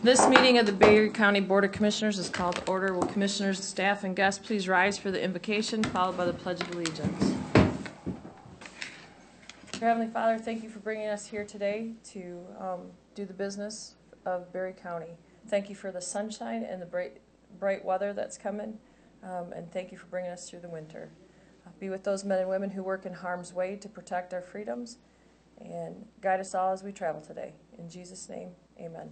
This meeting of the Bay County Board of Commissioners is called to order. Will commissioners, staff, and guests please rise for the invocation, followed by the Pledge of Allegiance. Dear Heavenly Father, thank you for bringing us here today to do the business of Berry County. Thank you for the sunshine and the bright weather that's coming, and thank you for bringing us through the winter. Be with those men and women who work in harm's way to protect our freedoms, and guide us all as we travel today. In Jesus' name, amen.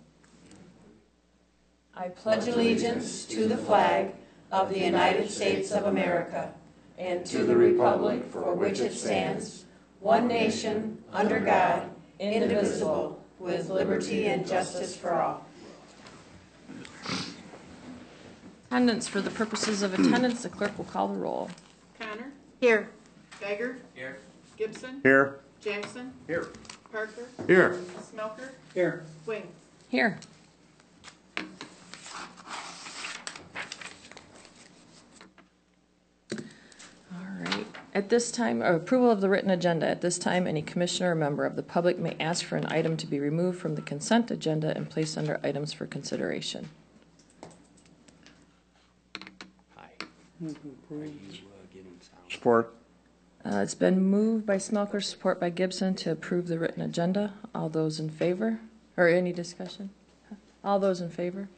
I pledge allegiance to the flag of the United States of America and to the republic for which it stands, one nation, under God, indivisible, with liberty and justice for all. Attendance. For the purposes of attendance, the clerk will call the roll. Connor? Here. Geiger? Here. Gibson? Here. Jackson? Here. Parker? Here. Smelker? Here. Wing? Here. At this time, approval of the written agenda. At this time, any commissioner or member of the public may ask for an item to be removed from the consent agenda and placed under items for consideration. Support. It's been moved by Smelker, support by Gibson, to approve the written agenda. All those in favor? Or any discussion? All those in favor?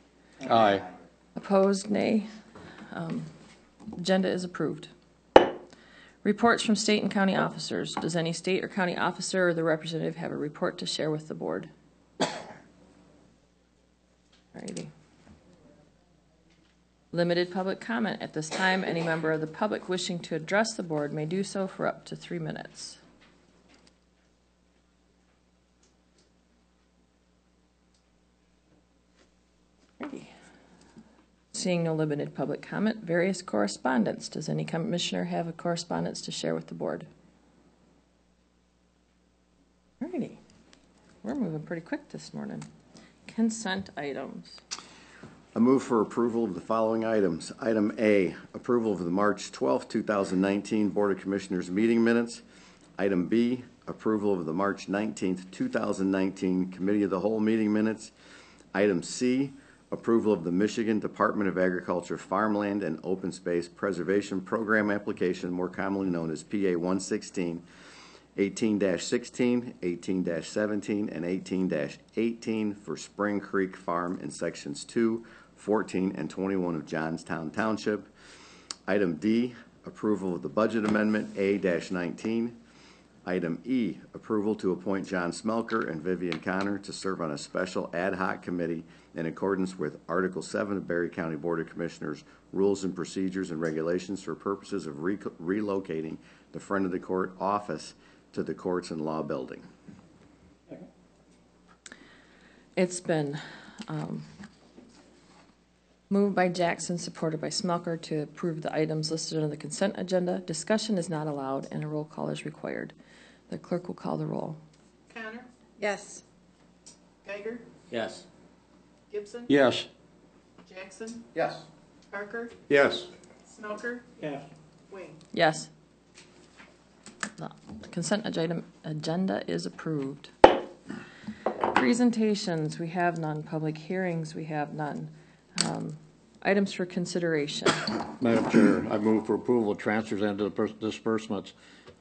Aye. Opposed? Nay. Agenda is approved. Reports from state and county officers. Does any state or county officer or the representative have a report to share with the board? Alrighty. Limited public comment. At this time, any member of the public wishing to address the board may do so for up to 3 minutes. Alrighty. Seeing no limited public comment, various correspondence. Does any commissioner have a correspondence to share with the board? Alrighty. We're moving pretty quick this morning. Consent items. I move for approval of the following items. Item A, approval of the March 12, 2019 Board of Commissioners meeting minutes. Item B, approval of the March 19, 2019 Committee of the Whole meeting minutes. Item C, approval of the Michigan Department of Agriculture Farmland and Open Space Preservation Program application, more commonly known as PA 116, 18-16, 18-17, and 18-18 for Spring Creek Farm in sections 2, 14, and 21 of Johnstown Township. Item D, approval of the budget amendment A-19. Item E, approval to appoint John Smelker and Vivian Connor to serve on a special ad hoc committee in accordance with Article 7 of Berry County Board of Commissioners Rules and Procedures and Regulations for purposes of relocating the front of the court office to the Courts and Law Building. It's been moved by Jackson, supported by Smelker, to approve the items listed on the consent agenda. Discussion is not allowed and a roll call is required. The clerk will call the roll. Connor? Yes. Geiger? Yes. Gibson? Yes. Jackson? Yes. Parker? Yes. Smelker? Yes. Wing? Yes. The consent agenda is approved. Presentations, we have none. Public hearings, we have none. Items for consideration. Madam Chair, I move for approval of transfers and disbursements.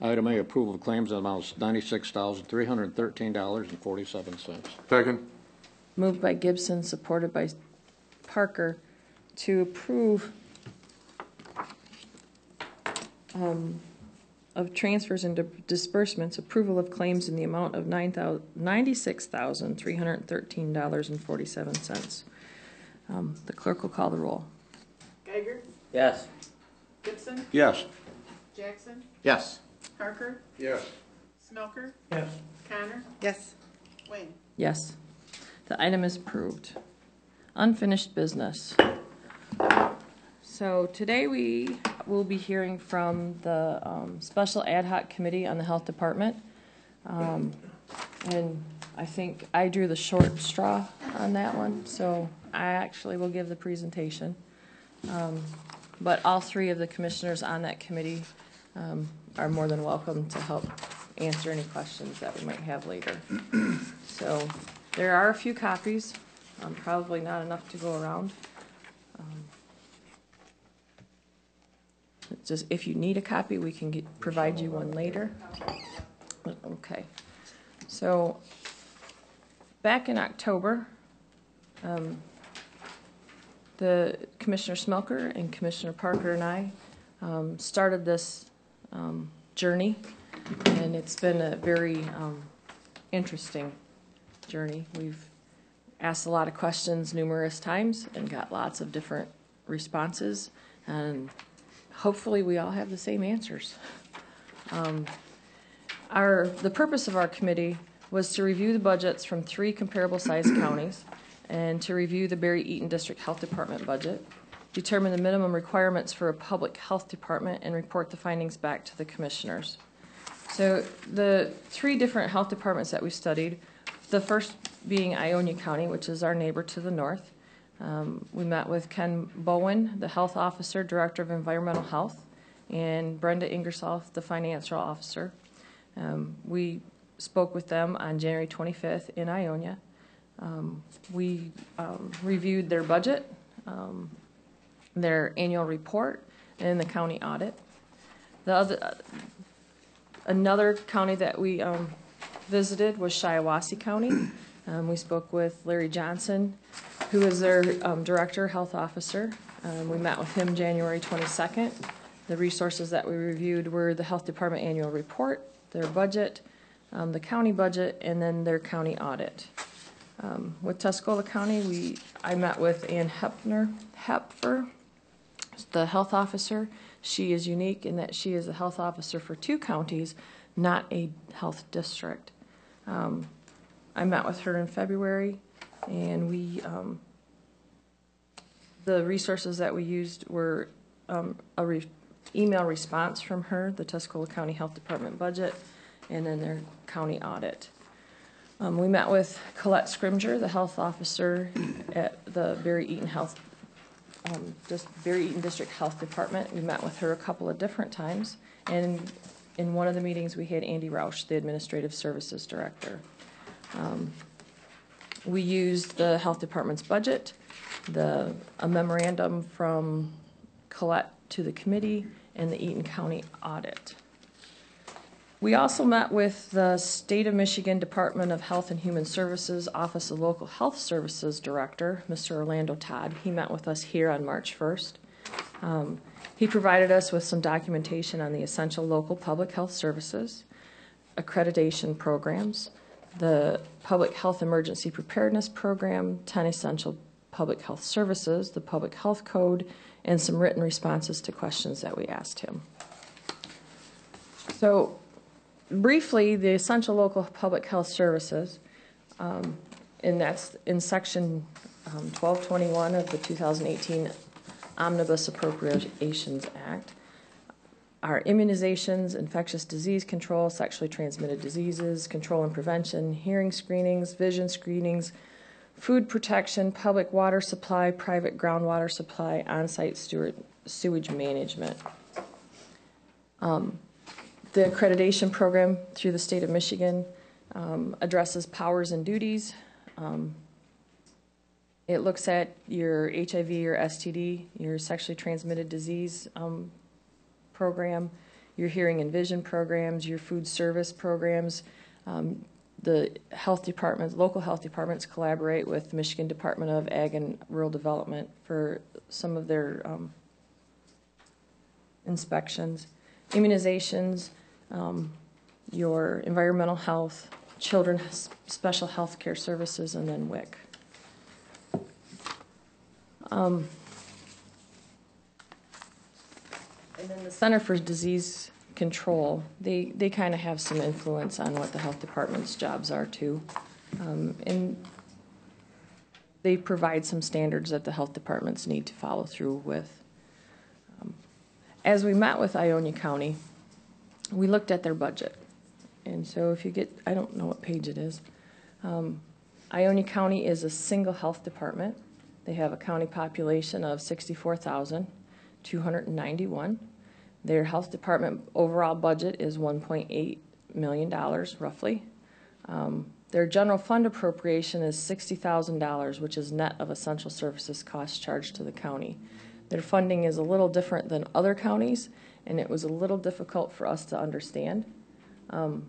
Item A, approval of claims in amounts $96,313.47. Second. Moved by Gibson, supported by Parker, to approve of transfers and disbursements. Approval of claims in the amount of $96,313.47. The clerk will call the roll. Geiger? Yes. Gibson? Yes. Jackson? Yes. Parker? Yes. Smelker? Yes. Connor? Yes. Wing? Yes. The item is approved. Unfinished business. So today we will be hearing from the Special Ad Hoc Committee on the Health Department. And I think I drew the short straw on that one, so I actually will give the presentation. But all three of the commissioners on that committee are more than welcome to help answer any questions that we might have later. So there are a few copies probably not enough to go around. It's just, if you need a copy, we can provide you one later. Okay. So, back in October, the Commissioner Smelker and Commissioner Parker and I started this journey, and it's been a very interesting journey. We've asked a lot of questions numerous times and got lots of different responses, and hopefully we all have the same answers. The purpose of our committee was to review the budgets from 3 comparable sized counties and to review the Barry Eaton District Health Department budget, determine the minimum requirements for a public health department, and report the findings back to the commissioners. So the 3 different health departments that we studied, the first being Ionia County, which is our neighbor to the north. We met with Ken Bowen, the health officer, director of environmental health, and Brenda Ingersoll, the financial officer. We spoke with them on January 25th in Ionia. We reviewed their budget, their annual report, and the county audit. Another county that we visited was Shiawassee County. We spoke with Larry Johnson, who is their director, health officer. We met with him January 22nd. The resources that we reviewed were the health department annual report, their budget, the county budget, and then their county audit. With Tuscola County, I met with Ann Hepfer, the health officer. She is unique in that she is a health officer for 2 counties, not a health district. I met with her in February, and the resources that we used were email response from her, the Tuscola County Health Department budget, and then their county audit. We met with Colette Scrimger, the health officer at the Barry Eaton Barry Eaton District Health Department. We met with her a couple of different times, and in one of the meetings we had Andy Rausch, the Administrative Services Director. We used the health department's budget, a memorandum from Colette to the committee, and the Eaton County audit. We also met with the State of Michigan Department of Health and Human Services Office of Local Health Services Director, Mr. Orlando Todd. He met with us here on March 1st. He provided us with some documentation on the essential local public health services, accreditation programs, the Public Health Emergency Preparedness Program, 10 essential public health services, the Public Health Code, and some written responses to questions that we asked him. So, briefly, the essential local public health services, and that's in section 1221 of the 2018 Omnibus Appropriations Act, are immunizations, infectious disease control, sexually transmitted diseases, control and prevention, hearing screenings, vision screenings, food protection, public water supply, private groundwater supply, on-site sewage management. The accreditation program through the state of Michigan addresses powers and duties. It looks at your HIV or STD, your sexually transmitted disease program, your hearing and vision programs, your food service programs. The health departments, local health departments collaborate with the Michigan Department of Ag and Rural Development for some of their inspections. Immunizations, your environmental health, children's special health care services, and then WIC. And then the Center for Disease Control, they kind of have some influence on what the health department's jobs are too. And they provide some standards that the health departments need to follow through with. As we met with Ionia County, we looked at their budget. And so if you get, I don't know what page it is. Ionia County is a single health department. They have a county population of 64,291. Their health department overall budget is $1.8 million, roughly. Their general fund appropriation is $60,000, which is net of essential services costs charged to the county. Their funding is a little different than other counties, and it was a little difficult for us to understand. Can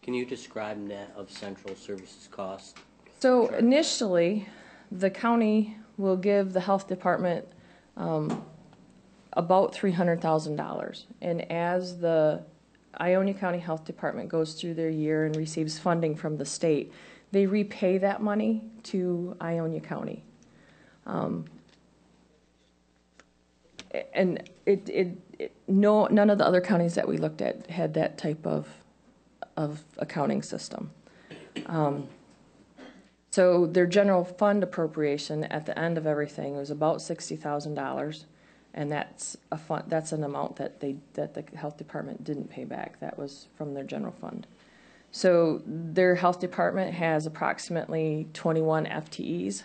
you describe net of central services cost? So initially, the county will give the health department about $300,000. And as the Ionia County Health Department goes through their year and receives funding from the state, they repay that money to Ionia County. And none of the other counties that we looked at had that type of accounting system. So their general fund appropriation at the end of everything was about $60,000, and that's an amount that the health department didn't pay back. That was from their general fund. So their health department has approximately 21 FTEs,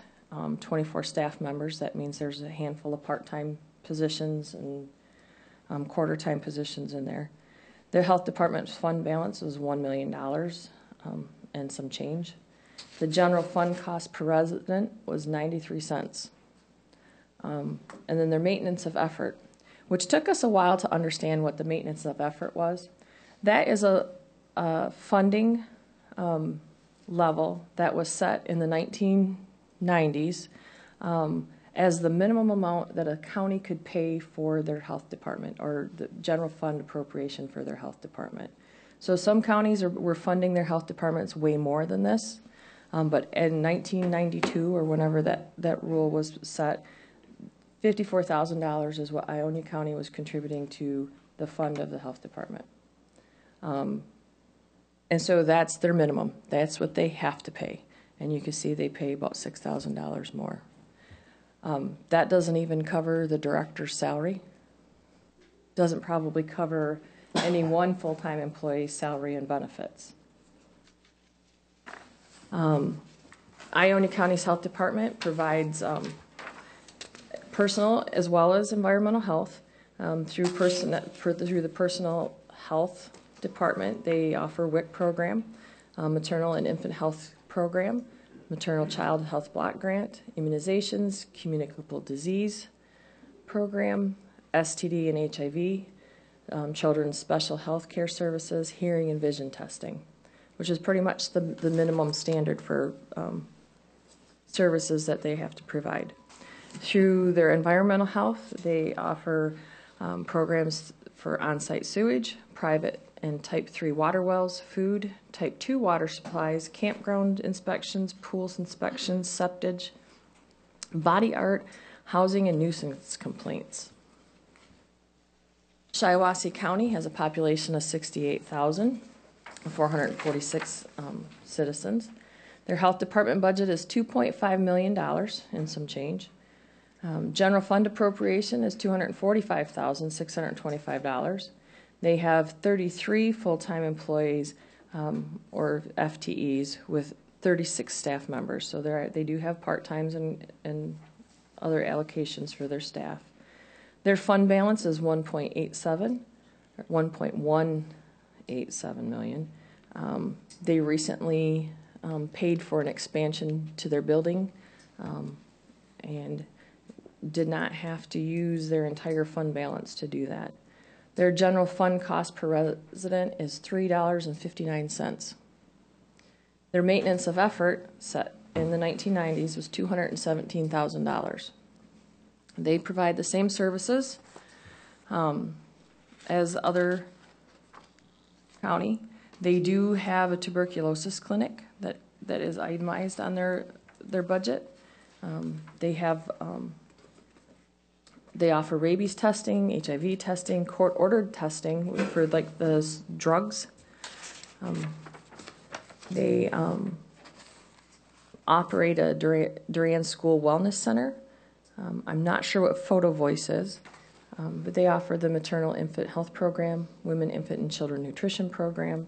24 staff members. That means there's a handful of part-time positions and quarter-time positions in there. Their health department's fund balance was $1 million and some change. The general fund cost per resident was 93 cents. And then their maintenance of effort, which took us a while to understand what the maintenance of effort was. That is a funding level that was set in the 1990s as the minimum amount that a county could pay for their health department, or the general fund appropriation for their health department. So some counties were funding their health departments way more than this, but in 1992 or whenever that rule was set, $54,000 is what Ionia County was contributing to the fund of the health department. And so that's their minimum. That's what they have to pay. And you can see they pay about $6,000 more. That doesn't even cover the director's salary. Doesn't probably cover any one full-time employee's salary and benefits. Ionia County's health department provides personal as well as environmental health through the personal health department. They offer WIC program, maternal and infant health program, maternal child health block grant, immunizations, communicable disease program, STD and HIV, children's special health care services, hearing and vision testing, which is pretty much the minimum standard for services that they have to provide. Through their environmental health, they offer programs for on-site sewage, private and type 3 water wells, food, type 2 water supplies, campground inspections, pools inspections, septage, body art, housing, and nuisance complaints. Shiawassee County has a population of 68,446 citizens. Their health department budget is $2.5 million and some change. General fund appropriation is $245,625. They have 33 full-time employees or FTEs with 36 staff members. So they do have part-times and other allocations for their staff. Their fund balance is $1.187 million. They recently paid for an expansion to their building and did not have to use their entire fund balance to do that. Their general fund cost per resident is $3.59. Their maintenance of effort, set in the 1990s, was $217,000. They provide the same services as other county. They do have a tuberculosis clinic that is itemized on their budget. They offer rabies testing, HIV testing, court-ordered testing for like the drugs. They operate a Duran School Wellness Center. I'm not sure what Photo Voice is, but they offer the maternal infant health program, women, infant, and children nutrition program,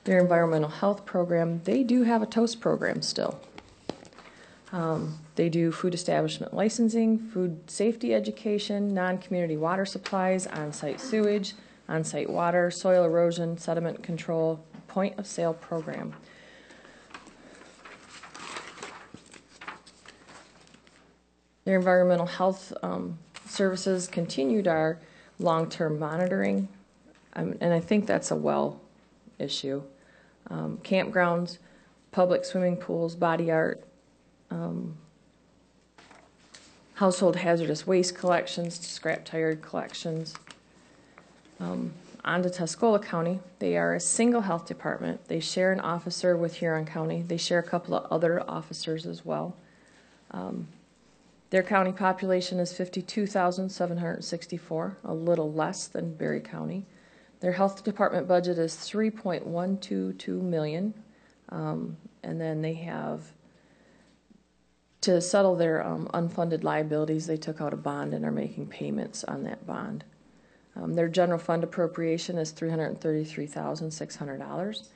their environmental health program. They do have a TOAST program still. They do food establishment licensing, food safety education, non-community water supplies, on-site sewage, on-site water, soil erosion, sediment control, point-of-sale program. Their environmental health services continued our long-term monitoring, and I think that's a well issue. Campgrounds, public swimming pools, body art, household hazardous waste collections, scrap tire collections. On to Tuscola County. They are a single health department. They share an officer with Huron County. They share a couple of other officers as well. Their county population is 52,764, a little less than Berry County. Their health department budget is $3.122 million, and then they have, to settle their unfunded liabilities, they took out a bond and are making payments on that bond. Their general fund appropriation is $333,600.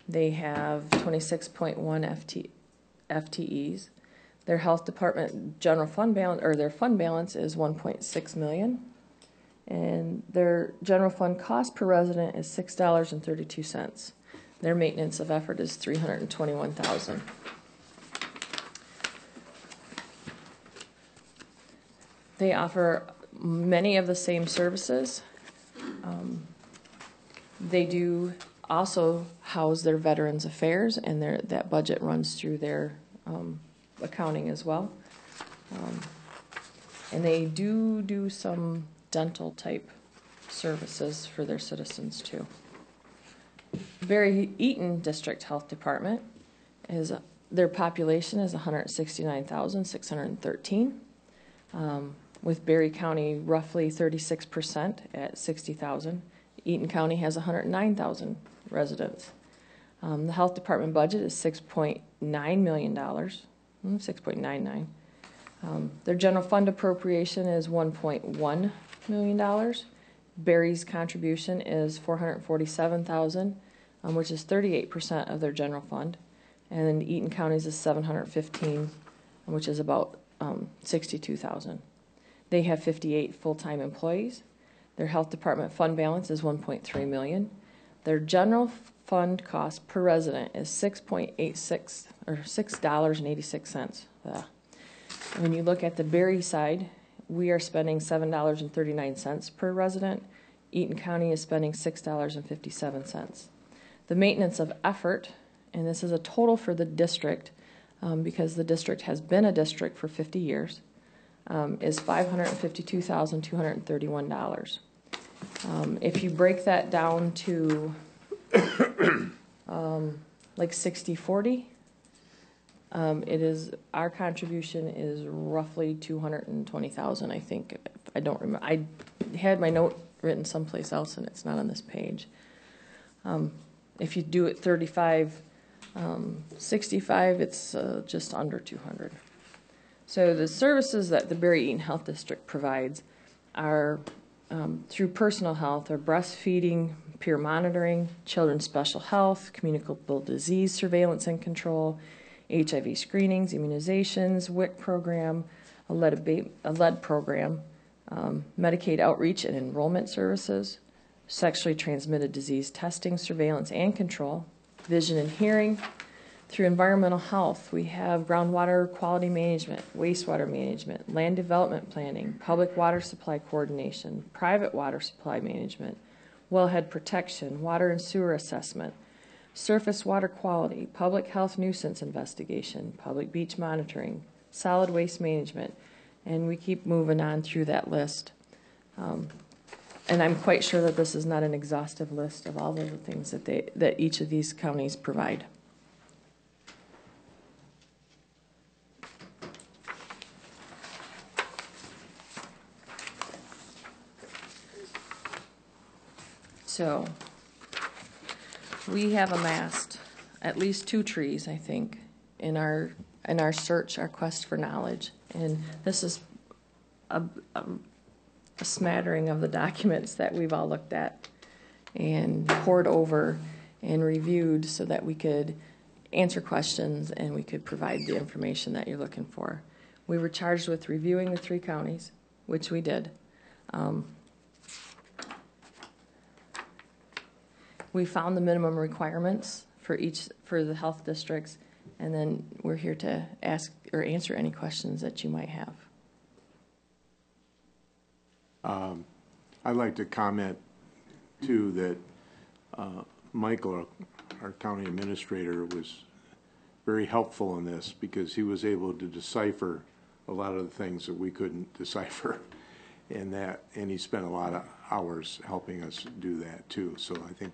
They have 26.1 FTEs. Their health department general fund balance, or their fund balance, is $1.6 million. And their general fund cost per resident is $6.32. Their maintenance of effort is $321,000. They offer many of the same services. They do also house their Veterans Affairs, and that budget runs through their accounting as well. And they do some dental type services for their citizens too. Berry Eaton District Health Department is their population is 169,613. With Berry County roughly 36% at 60,000. Eaton County has 109,000 residents. The health department budget is $6.9 million, 6.99. Their general fund appropriation is $1.1 million. Berry's contribution is $447,000, which is 38% of their general fund. And then Eaton County's is $715,000, which is about $62,000. They have 58 full-time employees. Their health department fund balance is $1.3 million. Their general fund cost per resident is $6.86 or $6.86. When you look at the Berry side, we are spending $7.39 per resident. Eaton County is spending $6.57. The maintenance of effort, and this is a total for the district, because the district has been a district for 50 years, is $552,231. If you break that down to like 60-40, it is, our contribution is roughly $220,000, I think. I don't remember. I had my note written someplace else and it's not on this page. If you do it 35-65, it's just under 200. So the services that the Berry Eaton Health District provides are through personal health, or breastfeeding, peer monitoring, children's special health, communicable disease surveillance and control, HIV screenings, immunizations, WIC program, a lead program, Medicaid outreach and enrollment services, sexually transmitted disease testing, surveillance and control, vision and hearing. Through environmental health, we have groundwater quality management, wastewater management, land development planning, public water supply coordination, private water supply management, wellhead protection, water and sewer assessment, surface water quality, public health nuisance investigation, public beach monitoring, solid waste management, and we keep moving on through that list. And I'm quite sure that this is not an exhaustive list of all of the things that each of these counties provide. So we have amassed at least 2 trees, I think, in our search, our quest for knowledge. And this is a smattering of the documents that we've all looked at and poured over and reviewed so that we could answer questions and we could provide the information that you're looking for. We were charged with reviewing the 3 counties, which we did. we found the minimum requirements for the health districts, and then we're here to ask or answer any questions that you might have. I'd like to comment too that Michael, our county administrator, was very helpful in this because he was able to decipher a lot of the things that we couldn't decipher, and he spent a lot of hours helping us do that too. So I think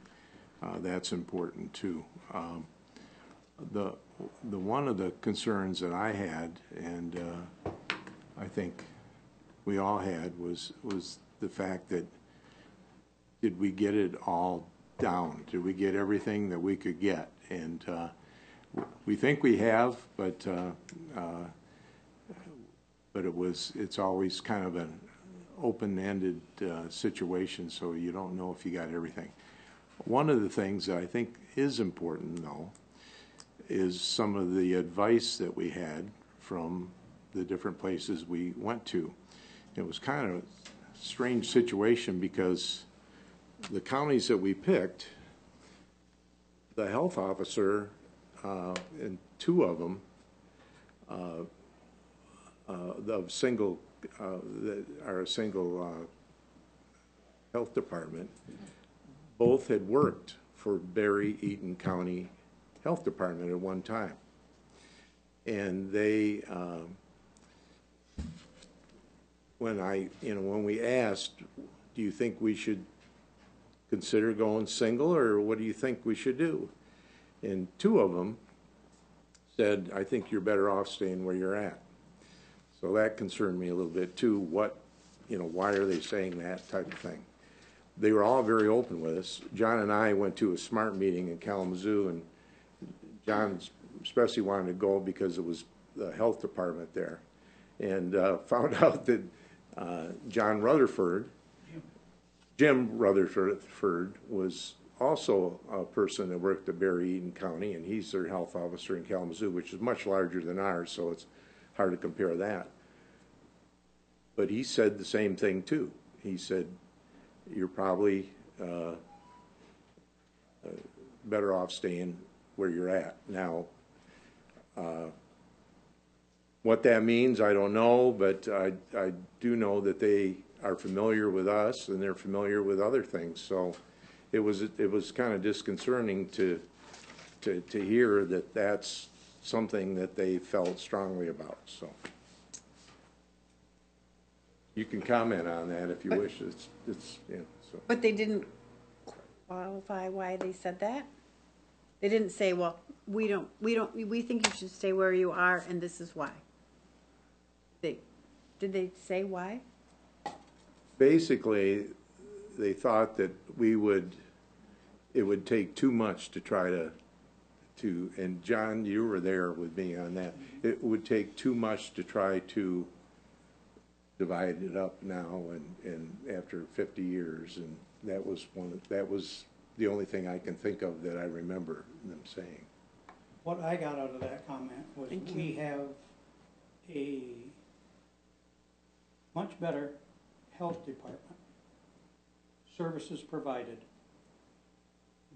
that's important too. The one of the concerns that I had, and I think we all had, was the fact that did we get it all down? Did we get everything that we could get? And we think we have, but it's always kind of an open-ended situation, so you don't know if you got everything. One of the things that I think is important, though, is some of the advice that we had from the different places we went to. It was kind of a strange situation because the counties that we picked, the health officer in two of them that are a single health department, both had worked for Barry Eaton County Health Department at one time, and they when we asked, do you think we should consider going single, or what do you think we should do? And two of them said, I think you're better off staying where you're at. So that concerned me a little bit too. Why are they saying that type of thing? They were all very open with us. John and I went to a SMART meeting in Kalamazoo, and John especially wanted to go because it was the health department there, and found out that Jim Rutherford was also a person that worked at Barry Eaton County, and he's their health officer in Kalamazoo, which is much larger than ours, so it's hard to compare that. But he said the same thing too. He said, you're probably better off staying where you're at. Now, what that means, I don't know, but I do know that they are familiar with us and they're familiar with other things. So it was kind of disconcerting to hear that that's something that they felt strongly about. So you can comment on that if you wish. So. But they didn't qualify why they said that? They didn't say, well, we think you should stay where you are, and this is why. Did they say why? Basically, they thought that it would take too much to try to, and John, you were there with me on that. It would take too much to try to divide it up now and after 50 years, and that was the only thing I can think of that I remember them saying. What I got out of that comment was we have a much better health department, services provided,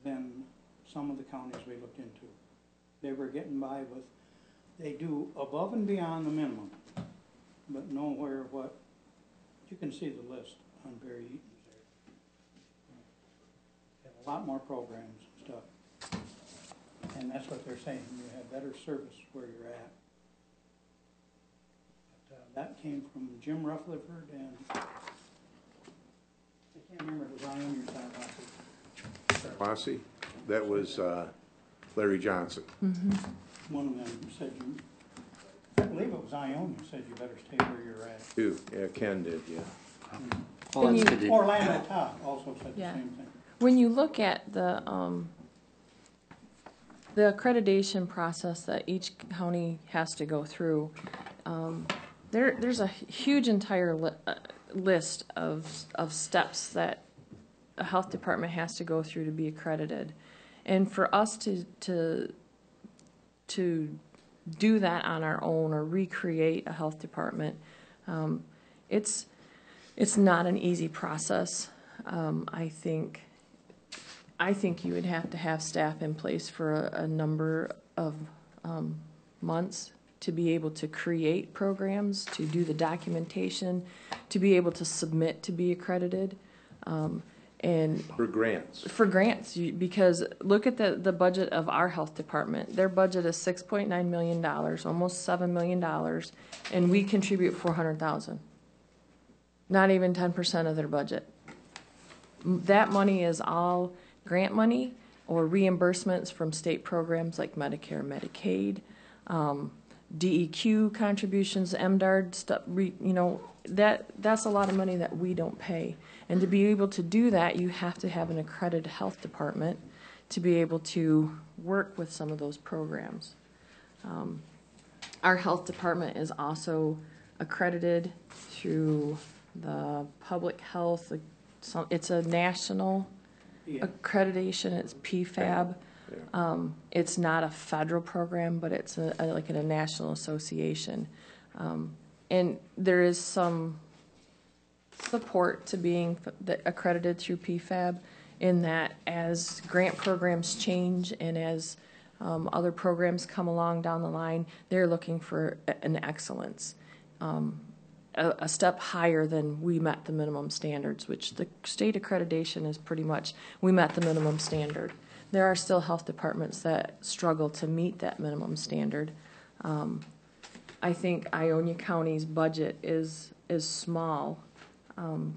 than some of the counties we looked into. They were getting by with, they do above and beyond the minimum, but nowhere what, you can see the list on Barry Eaton's there. They have a lot more programs and stuff. And that's what they're saying, you have better service where you're at. But, that came from Jim Rutherford and I can't remember if it was Ione or Lassie? That was Larry Johnson. Mm-hmm. one of them said I believe it was Ione who said you better stay where you're at. Too. Yeah, Ken did, yeah. Well, that's good. Orlando Todd also said Yeah. the same thing. When you look at the accreditation process that each county has to go through, there's a huge entire list of steps that a health department has to go through to be accredited, and for us to do that on our own or recreate a health department, it's not an easy process. I think I think you would have to have staff in place for a number of months to be able to create programs, to do the documentation, to be able to submit to be accredited. And For grants. for grants, because look at the budget of our health department. Their budget is $6.9 million, almost $7 million, and we contribute $400,000. Not even 10% of their budget. That money is all grant money or reimbursements from state programs like Medicare, Medicaid, DEQ contributions, MDARD stuff. That's a lot of money that we don't pay. And to be able to do that, you have to have an accredited health department to be able to work with some of those programs. Our health department is also accredited through the public health. It's a national accreditation. It's PFAB. It's not a federal program, but it's like in a national association. And there is some support to being accredited through PFAB in that as grant programs change and as other programs come along down the line, they're looking for an excellence, a step higher than we met the minimum standards, which the state accreditation is pretty much we met the minimum standard. There are still health departments that struggle to meet that minimum standard. I think Ionia County's budget is small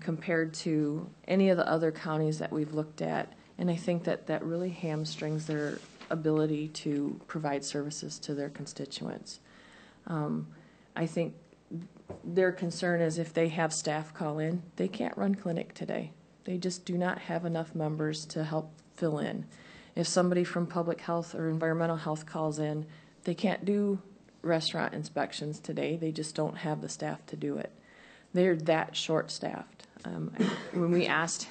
compared to any of the other counties that we've looked at, and I think that really hamstrings their ability to provide services to their constituents. I think their concern is if they have staff call in, they can't run clinic today. They just do not have enough members to help fill in. If somebody from public health or environmental health calls in, they can't do restaurant inspections today. They just don't have the staff to do it. They're that short-staffed. When we asked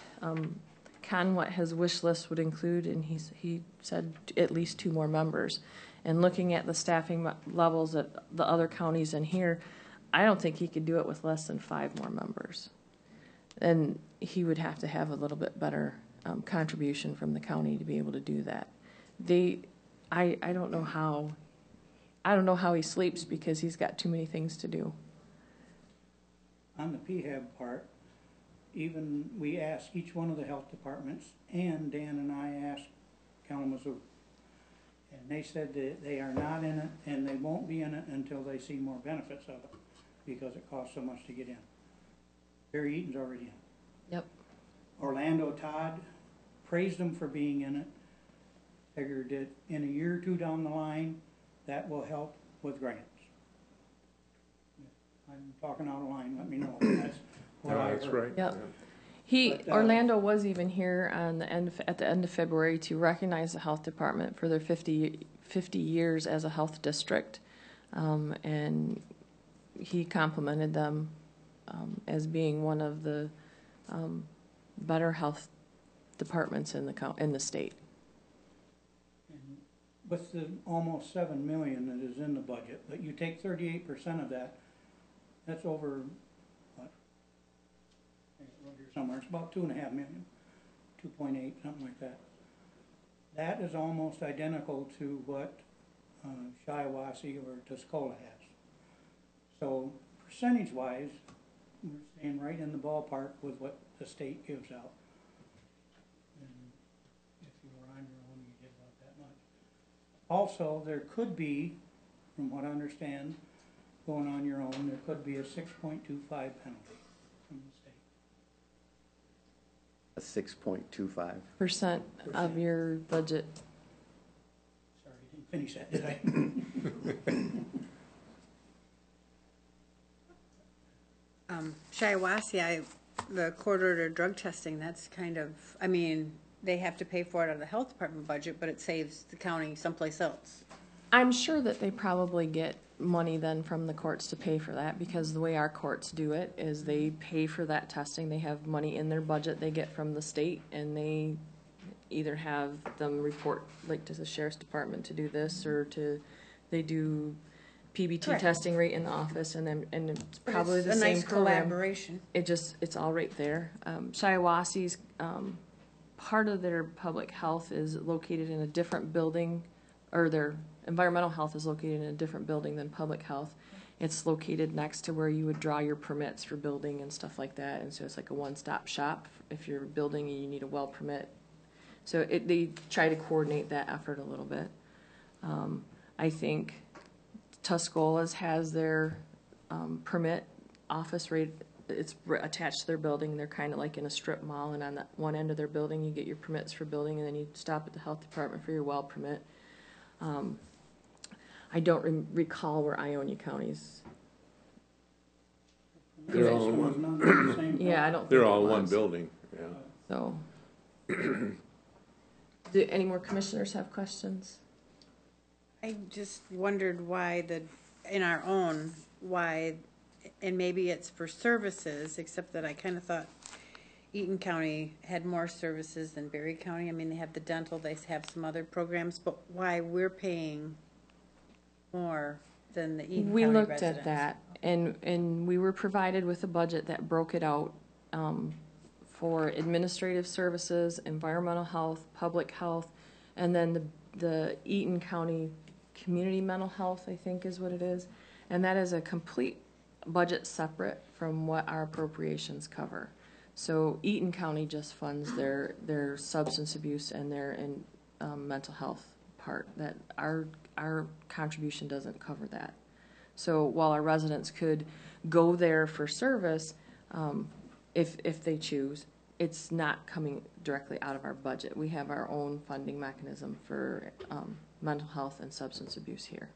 Ken what his wish list would include, and he said at least 2 more members. And looking at the staffing levels at the other counties in here, I don't think he could do it with less than 5 more members. And he would have to have a little bit better contribution from the county to be able to do that. I don't know how he sleeps because he's got too many things to do. On the PHAB part, even we asked each one of the health departments, and Dan and I asked Kalamazoo, and they said that they are not in it, and they won't be in it until they see more benefits of it, because it costs so much to get in. Barry Eaton's already in. Yep. Orlando Todd praised them for being in it, figured that in a year or 2 down the line, that will help with grants. I'm talking out of line, let me know. That's what I That's heard. right. Yep. But, Orlando was even here at the end of February to recognize the health department for their 50 years as a health district, and he complimented them as being one of the better health departments in the state. And with the almost $7 million that is in the budget, but you take 38% of that, that's over, what? I wrote here somewhere, it's about $2.5 million, 2.8, something like that. That is almost identical to what Shiawassee or Tuscola has. So percentage-wise, we're staying right in the ballpark with what the state gives out. And if you were on your own, you get about that much. Also, there could be, from what I understand, going on your own, there could be a 6.25 penalty from the state. A 6.25. Percent of your budget. Sorry, I didn't finish that, did I? Shiawassee, the court-order drug testing, that's kind of, I mean, they have to pay for it out of the health department budget, but it saves the county someplace else. I'm sure that they probably get money then from the courts to pay for that, because the way our courts do it is they pay for that testing. They have money in their budget they get from the state, and they either have them report like to the sheriff's department to do this, or they do PBT Correct. testing right in the office, and it's But probably it's the a same nice program. collaboration. It's all right there. Shiawassee's part of their public health is located in a different building, or their environmental health is located in a different building than public health. It's located next to where you would draw your permits for building and stuff like that, and so it's like a one-stop shop if you're building and you need a well permit. So they try to coordinate that effort a little bit. I think Tuscola's has their permit office right, it's attached to their building. They're kind of like in a strip mall, and on that one end of their building, you get your permits for building, and then you stop at the health department for your well permit. I don't recall where Ionia County's. They're all This in was one, not in the same Yeah, I building. don't. they're think all it in one was. building, yeah. So, do any more commissioners have questions? I just wondered why in our own, why, and maybe it's for services, except that I kind of thought Eaton County had more services than Berry County. I mean, they have the dental, they have some other programs, but why we're paying more than the Eaton We County looked residents? at that, and we were provided with a budget that broke it out for administrative services, environmental health, public health, and then the Eaton County Community Mental Health, I think is what it is. And that is a complete budget separate from what our appropriations cover. So Eaton County just funds their substance abuse and their mental health part. That our contribution doesn't cover that. So while our residents could go there for service, if they choose, it's not coming directly out of our budget. We have our own funding mechanism for mental health and substance abuse here.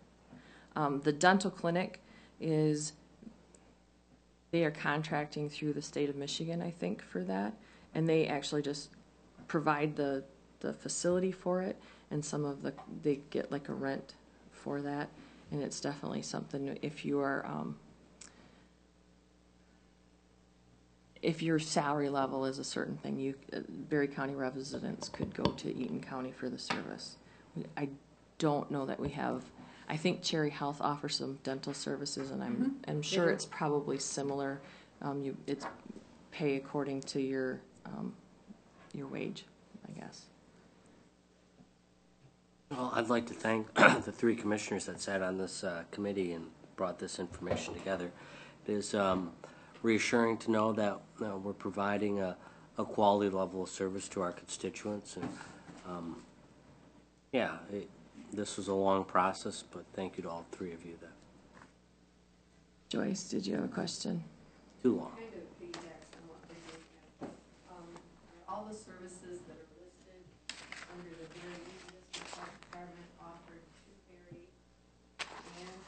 The dental clinic they are contracting through the state of Michigan, I think, for that, and they actually just provide the facility for it, and they get like a rent for that, and it's definitely something if you are if your salary level is a certain thing, Berry County residents could go to Eaton County for the service. I don't know that we have. I think Cherry Health offers some dental services, and I'm sure it's probably similar. It's pay according to your wage, I guess. Well, I'd like to thank the three commissioners that sat on this committee and brought this information together. It is reassuring to know that we're providing a quality level of service to our constituents. And this was a long process, but thank you to all three of you. Joyce, did you have a question? Too long. Kind of piggybacks on what we're looking at. Are all the services that are listed under the Berry Municipal Health Department offered to Berry and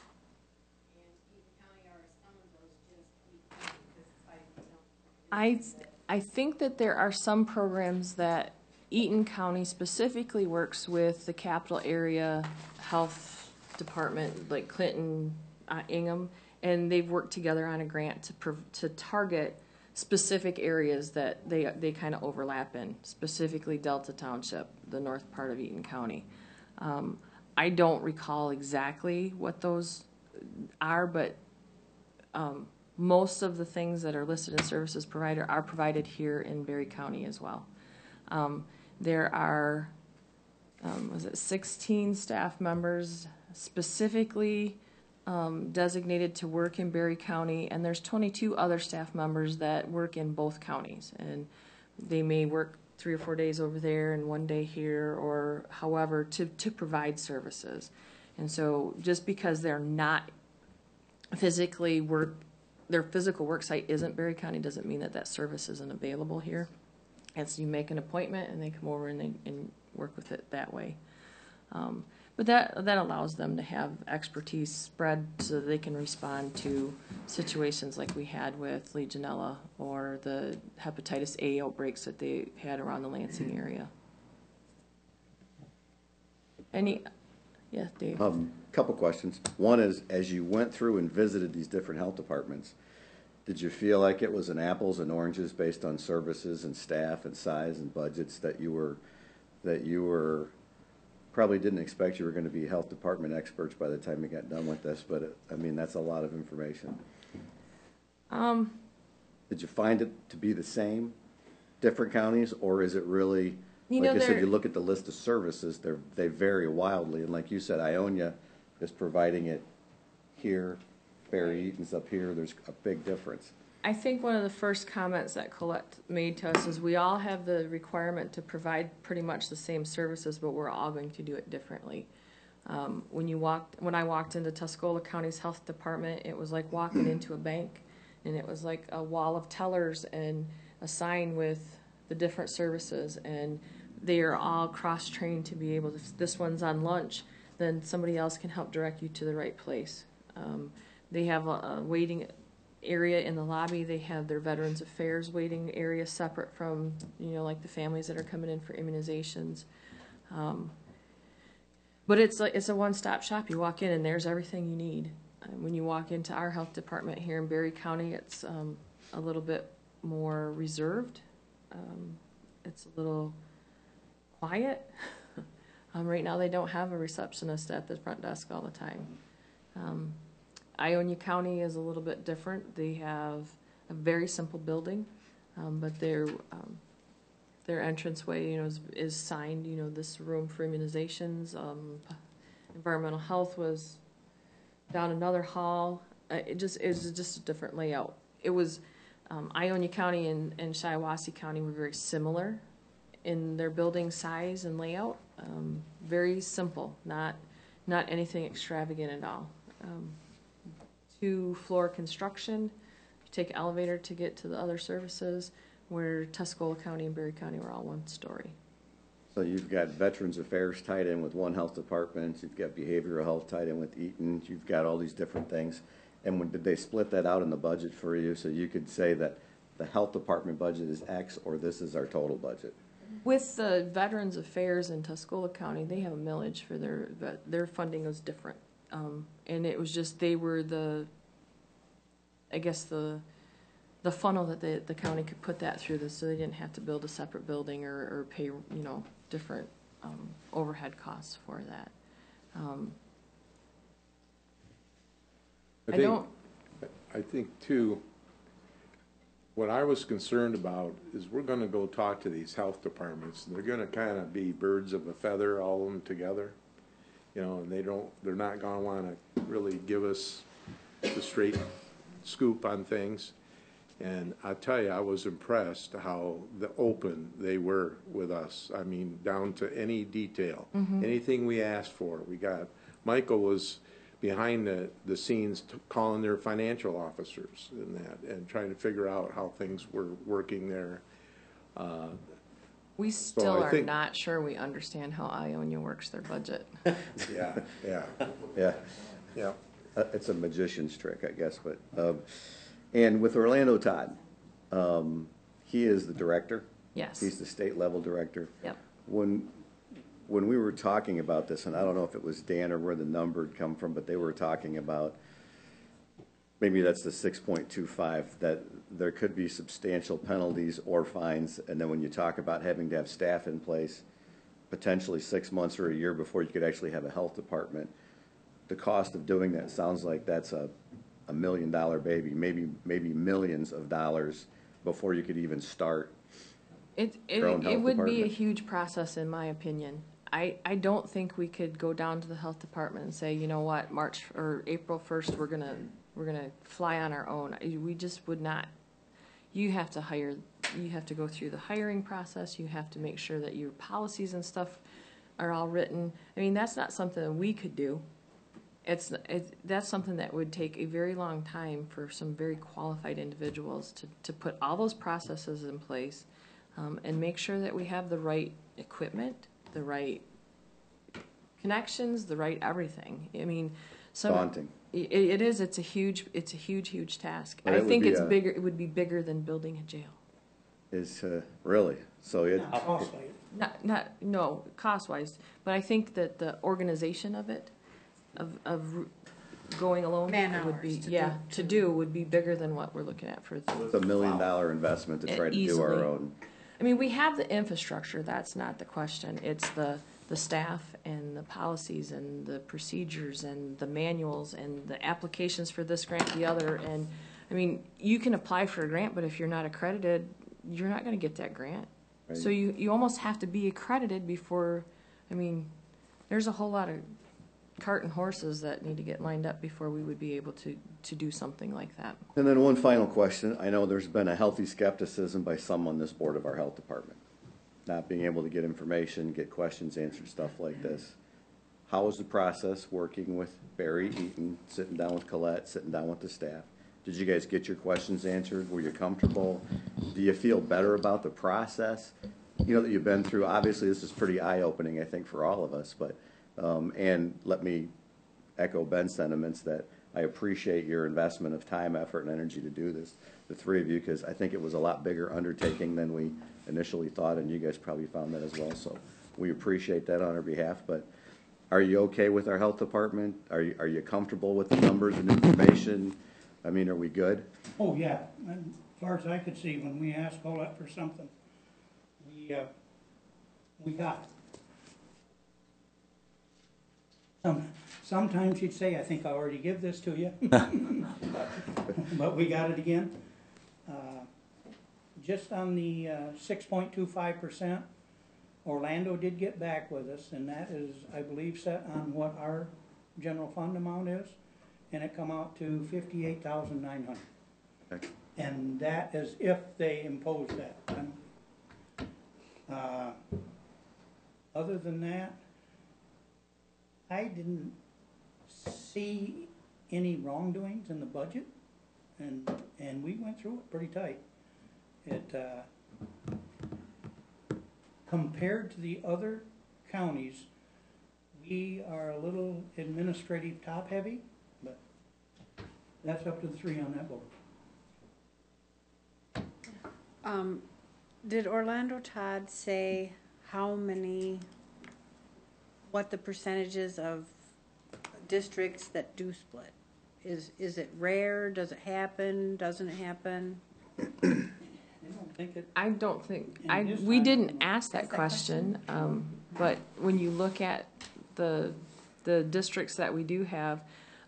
Eaton County, or are some of those just Eaton County? Because I think that there are some programs that Eaton County specifically works with the capital area health department, like Clinton, Ingham, and they've worked together on a grant to target specific areas that they kind of overlap in, specifically Delta Township, the north part of Eaton County. I don't recall exactly what those are, but most of the things that are listed in services provider are provided here in Berry County as well. There are, 16 staff members specifically designated to work in Berry County, and there's 22 other staff members that work in both counties, and they may work 3 or 4 days over there and 1 day here, or however, to provide services. And so just because they're not physically their physical work site isn't Berry County doesn't mean that service isn't available here. And so you make an appointment and they come over and work with it that way. But that allows them to have expertise spread so that they can respond to situations like we had with Legionella or the hepatitis A outbreaks that they had around the Lansing area. Yeah, Dave? Couple questions. One is, as you went through and visited these different health departments, did you feel like it was an apples and oranges based on services and staff and size and budgets that you were probably didn't expect you were going to be health department experts by the time you got done with this, but that's a lot of information. Did you find it to be the same, different counties, or is it really You know, Like I said, there, you look at the list of services, they vary wildly, and like you said, Ionia is providing it here, Barry Eaton's up here, there's a big difference. I think one of the first comments that Colette made to us is we all have the requirement to provide pretty much the same services, but we're all going to do it differently. When I walked into Tuscola County's Health Department, it was like walking into a bank, and it was like a wall of tellers and a sign with the different services, and they are all cross-trained to be able to, if this one's on lunch, then somebody else can help direct you to the right place. They have a waiting area in the lobby. They have their Veterans Affairs waiting area separate from, like the families that are coming in for immunizations. But it's a one-stop shop. You walk in and there's everything you need. When you walk into our health department here in Berry County, it's a little bit more reserved. It's a little quiet. Right now they don't have a receptionist at the front desk all the time. Ionia County is a little bit different. They have a very simple building, but their entranceway, is signed. This room for immunizations. Environmental health was down another hall. It was just a different layout. It was Ionia County and Shiawassee County were very similar in their building size and layout. Very simple, not anything extravagant at all. 2-floor construction. You take an elevator to get to the other services, where Tuscola County and Berry County were all 1 story. So you've got Veterans Affairs tied in with one health department, you've got behavioral health tied in with Eaton, you've got all these different things. And did they split that out in the budget for you, so you could say that the health department budget is X, or this is our total budget? With the Veterans Affairs in Tuscola County, they have a millage for their funding was different. And it was just, they were the funnel that the county could put that through this, so they didn't have to build a separate building or pay, different overhead costs for that. I think too, what I was concerned about is we're gonna go talk to these health departments, and they're gonna kind of be birds of a feather, all of them together. And they're not gonna wanna really give us the straight scoop on things. And I tell you, I was impressed how open they were with us. I mean, down to any detail. Anything we asked for, we got. Michael was behind the scenes calling their financial officers and trying to figure out how things were working there. We still are not sure we understand how Ionia works their budget. Yeah. It's a magician's trick, I guess. But and with Orlando Todd, he is the director. Yes. He's the state level director. Yep. When we were talking about this, and I don't know if it was Dan or where the number had come from, but they were talking about, maybe that's the 6.25, that there could be substantial penalties or fines, and then when you talk about having to have staff in place, potentially 6 months or a year before you could actually have a health department, the cost of doing that sounds like that's a $1 million baby, maybe millions of dollars before you could even start. It would be a huge process, in my opinion. I don't think we could go down to the health department and say, you know what, March or April 1st, we're gonna fly on our own. We just would not. You have to go through the hiring process. You have to make sure that your policies and stuff are all written. I mean, that's not something that we could do. That's something that would take a very long time for some very qualified individuals to put all those processes in place, and make sure that we have the right equipment, the right connections, the right everything. I mean, Daunting. It is. It's a huge task. But I it think would be it's bigger. It would be bigger than building a jail. Is really so it. Costly. No, cost wise, but I think that the organization of it, of going alone would be would be bigger than what we're looking at for. It's $1 million investment to try to do our own. I mean, we have the infrastructure. That's not the question. It's the staff and the policies and the procedures and the manuals and the applications for this grant, the other. And I mean, you can apply for a grant, but if you're not accredited, you're not going to get that grant. So you almost have to be accredited before, I mean, there's a whole lot of cart and horses that need to get lined up before we would be able to do something like that. And then one final question. I know there's been a healthy skepticism by some on this board of our health department, not being able to get information, get questions answered, stuff like this. How is the process working with Barry Eaton, sitting down with Colette, sitting down with the staff? Did you guys get your questions answered? Were you comfortable? Do you feel better about the process, you know, that you've been through? Obviously, this is pretty eye-opening, I think, for all of us, but, and let me echo Ben's sentiments that I appreciate your investment of time, effort, and energy to do this, the three of you, because I think it was a lot bigger undertaking than we initially thought, and you guys probably found that as well, so we appreciate that on our behalf. But are you okay with our health department? Are you comfortable with the numbers and information? I mean, are we good? Oh, yeah, and as far as I could see, when we asked Colette for something, we got it. Sometimes she'd say, I think I already give this to you. But we got it again. Just on the 6.25%, Orlando did get back with us, and that is, I believe, set on what our general fund amount is, and it come out to $58,900. Okay. And that is if they impose that. Other than that, I didn't see any wrongdoings in the budget, and we went through it pretty tight. It compared to the other counties, we are a little administrative top-heavy, but that's up to the three on that board. Did Orlando Todd say what the percentages of districts that do split? Is it rare? Does it happen? Doesn't it happen? I don't think, In this we time- didn't ask that question, but when you look at the districts that we do have,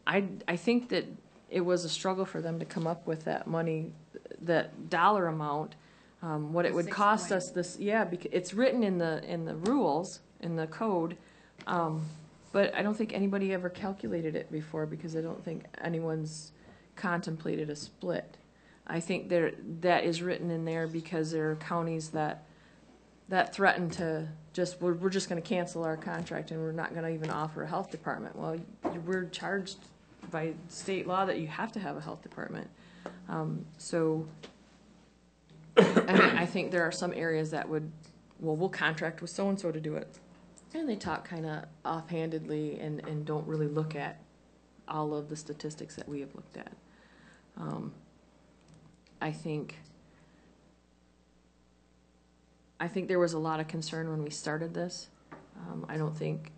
I think that it was a struggle for them to come up with that money, that dollar amount, what it would cost us this, because it's written in the rules, in the code, but I don't think anybody ever calculated it before, because I don't think anyone's contemplated a split. I think that is written in there because there are counties that threaten to we're just going to cancel our contract and we're not going to even offer a health department. Well, we're charged by state law that you have to have a health department. So I think there are some areas that we'll contract with so-and-so to do it. And they talk kind of offhandedly and don't really look at all of the statistics that we have looked at. I think there was a lot of concern when we started this. I don't think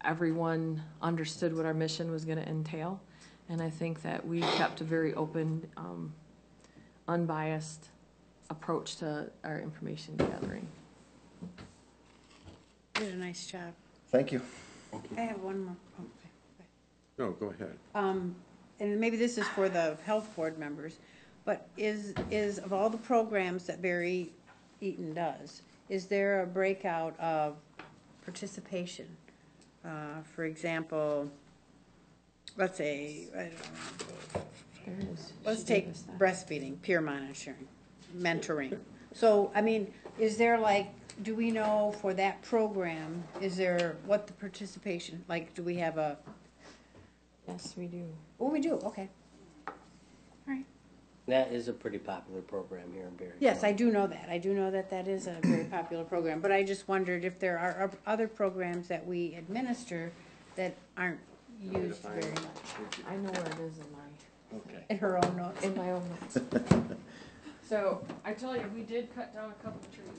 everyone understood what our mission was going to entail, and I think that we kept a very open, unbiased approach to our information gathering. You did a nice job. Thank you. I have one more. Oh, okay. No, go ahead. And maybe this is for the health board members, but is of all the programs that Barry Eaton does, is there a breakout of participation? For example, let's say, I don't know, let's take breastfeeding, peer monitoring, mentoring. So, I mean, is there do we know for that program, what the participation, do we have a? Yes, we do. Oh, we do, okay. All right. That is a pretty popular program here in Barry. Yes, I do know that. I do know that that is a very popular program, but I just wondered if there are other programs that we administer that aren't used very much. I know where it is in In her own notes. my own notes. So I tell you, we did cut down a couple of trees.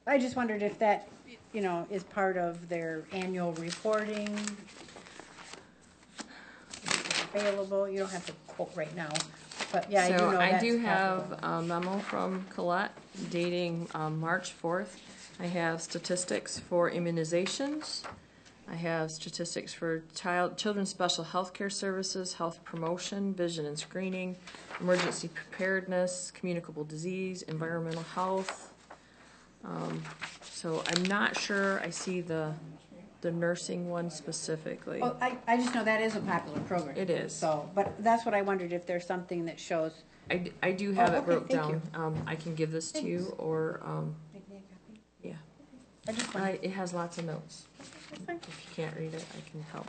I just wondered if that, is part of their annual reporting. Available, you don't have to quote right now, but yeah, I do know that's I do popular. have a memo from Colette dating March 4th. I have statistics for immunizations. I have statistics for children's special health care services, health promotion, vision and screening, emergency preparedness, communicable disease, environmental health. So I'm not sure I see the nursing one specifically. Well, I just know that is a popular program. It is. So, but that's what I wondered, if there's something that shows. I do have Oh, it okay, broke thank down. you. I can give this to you, or, Make me a copy. yeah. I just wondered. It has lots of notes. That's fine. If you can't read it, I can help.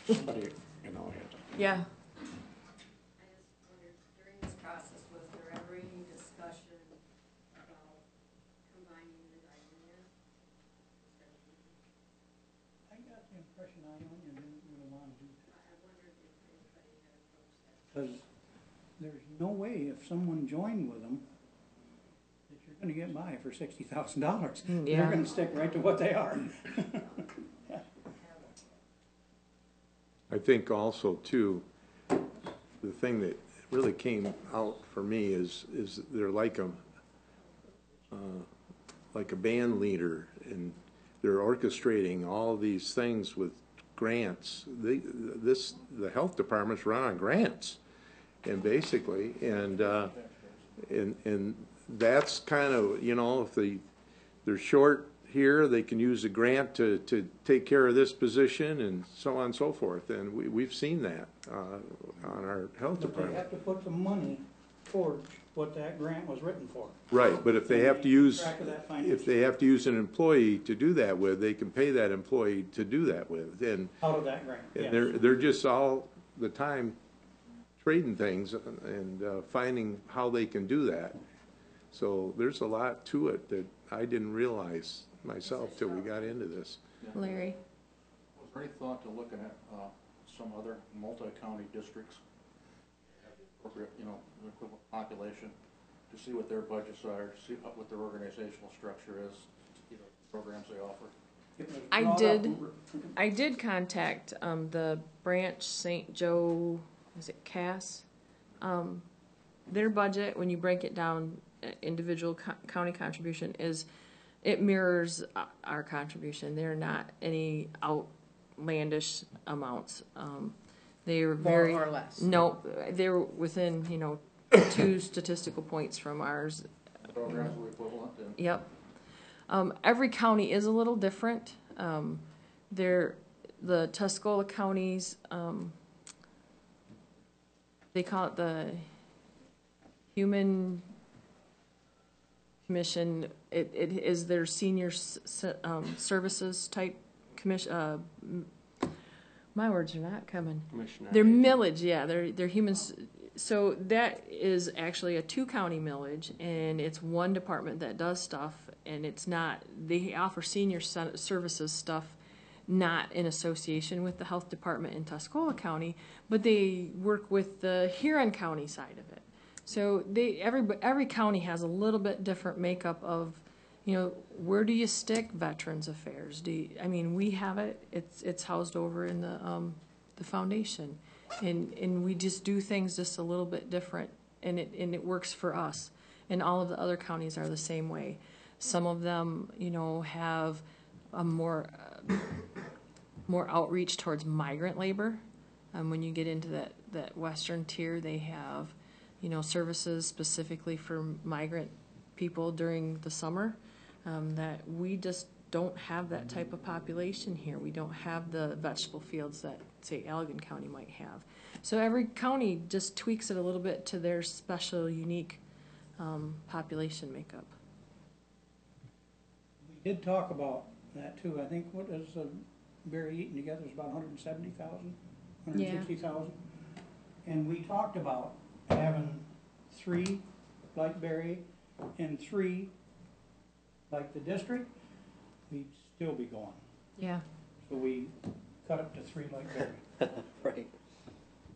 Somebody, you know, had to. Yeah. I just wondered, during this process, was there ever any discussion about combining the Diane? I got the impression I didn't really want to do that. I wondered if anybody had approached that. Because there's no way if someone joined with them that you're gonna get by for $60,000. They're Yeah. gonna stick right to what they are. I think also too, the thing that really came out for me is they're like a band leader, and they're orchestrating all these things with grants. The health department's run on grants, and basically, and that's kind of, you know, if they're short here, they can use a grant to take care of this position, and so on and so forth. And we've seen that on our health But they department. have to put the money towards what that grant was written for. Right, but if they have to Keep use, track of that if financially. they have to use an employee to do that with, they can pay that employee to do that with. And Out of that grant, yes. they're just all the time trading things and finding how they can do that. So there's a lot to it that I didn't realize myself till we got into this. Larry? Was there any thought to looking at some other multi-county districts, appropriate, you know, the equivalent population, to see what their budgets are, to see what their organizational structure is, you know, programs they offer? It was I brought did. up- I did contact the Branch St. Joe, is it Cass? Their budget, when you break it down, individual county contribution it mirrors our contribution. They're not any outlandish amounts. They're very More or less. No, they're within 2 statistical points from ours. Programs were equivalent, and Yep. Every county is a little different. The Tuscola counties, they call it the Human Commission. It is their senior services type commission. My words are not coming. Commissioner. Their millage, yeah, their human. So that is actually a 2-county millage, and it's one department that does stuff, and it's not. They offer senior services stuff, not in association with the health department in Tuscola County, but they work with the Huron County side of it. So every county has a little bit different makeup of, where do you stick Veterans Affairs? We have it. It's housed over in the foundation, and we just do things just a little bit different, and it works for us. And all of the other counties are the same way. Some of them, have a more outreach towards migrant labor. When you get into that western tier, they have services specifically for migrant people during the summer, that we just don't have that type of population here. We don't have the vegetable fields that, say, Allegan County might have. So every county just tweaks it a little bit to their special, unique population makeup. We did talk about that too. I think what is Barry Eaton together is about 170,000, 160,000. And we talked about having 3 like Barry and 3 like the district. We'd still be going. Yeah. So we cut up to 3 like Barry. right.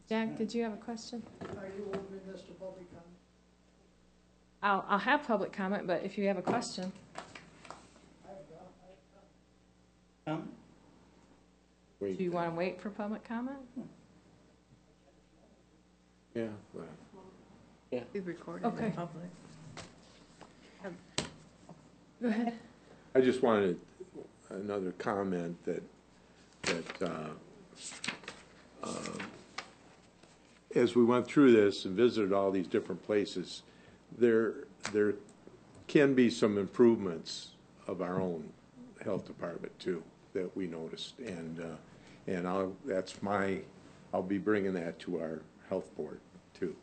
Jack, did you have a question? Are you opening this to public comment? I'll have public comment, but if you have a question. Wait, Do you want to wait for public comment? yeah, well, We recorded Okay. in public. Go ahead. I just wanted another comment that as we went through this and visited all these different places, there can be some improvements of our own health department too that we noticed, and I'll be bringing that to our health board too.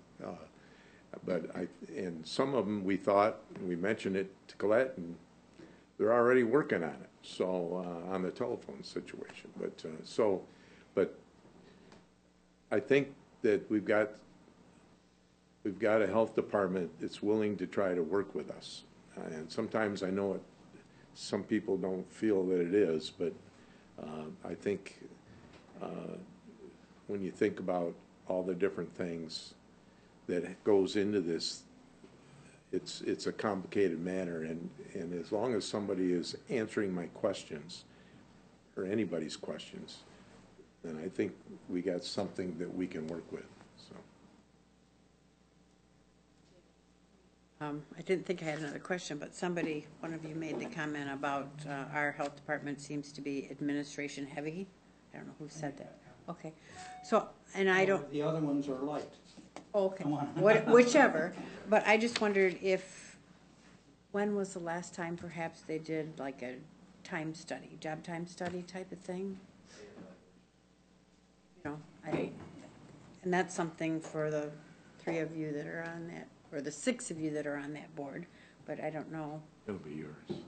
And some of them we thought, we mentioned it to Colette, and they're already working on it. So on the telephone situation, but I think that we've got a health department that's willing to try to work with us, and sometimes I know some people don't feel that it is, but I think when you think about all the different things that goes into this, it's a complicated matter, and as long as somebody is answering my questions or anybody's questions, then I think we got something that we can work with. So I didn't think I had another question, but one of you made the comment about our health department seems to be administration heavy. I don't know who said that. Okay. So, and I don't. The other ones are light. Okay, Come on. whichever, but I just wondered when was the last time perhaps they did like a job time study type of thing? You know, and that's something for the 3 of you that are on that, or the 6 of you that are on that board, but I don't know. it'll be yours.